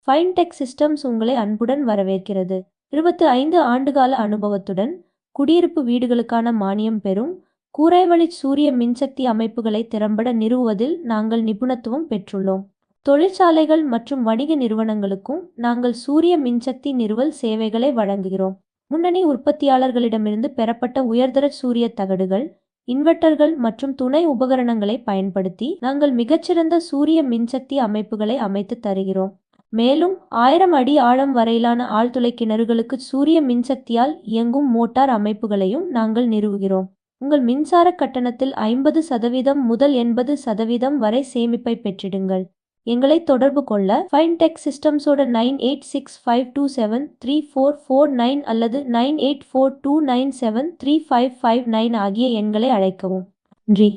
ஃபைன்டெக் systems உங்களை அன்புடன் வரவேற்கிறது. 25 ஆண்டுகால அனுபவத்துடன் குடியிருப்பு வீடுகளுக்கான மானியம் பெறும் கூரைவழி சூரிய மின்சக்தி அமைப்புகளை திறம்பட நிறுவுவதில் நாங்கள் நிபுணத்துவம் பெற்றுள்ளோம். தொழிற்சாலைகள் மற்றும் வணிக நிறுவனங்களுக்கும் நாங்கள் சூரிய மின்சக்தி நிறுவல் சேவைகளை வழங்குகிறோம். முன்னணி உற்பத்தியாளர்களிடமிருந்து பெறப்பட்ட உயர்தர சூரிய தகடுகள், இன்வெர்ட்டர்கள் மற்றும் துணை உபகரணங்களை பயன்படுத்தி நாங்கள் மிகச்சிறந்த சூரிய மின்சக்தி அமைப்புகளை அமைத்து தருகிறோம். மேலும் 1000 அடி ஆழம் வரையிலான ஆழ்துளை கிணறுகளுக்கு சூரிய மின்சக்தியால் இயங்கும் மோட்டார் அமைப்புகளையும் நாங்கள் நிறுவுகிறோம். உங்கள் மின்சார கட்டணத்தில் 50% முதல் 80% வரை சேமிப்பை பெற்றிடுங்கள். எங்களை தொடர்பு கொள்ள ஃபைன்டெக் சிஸ்டம்ஸோட 9865273449 அல்லது 9842973559 ஆகிய எண்களை அழைக்கவும். நன்றி.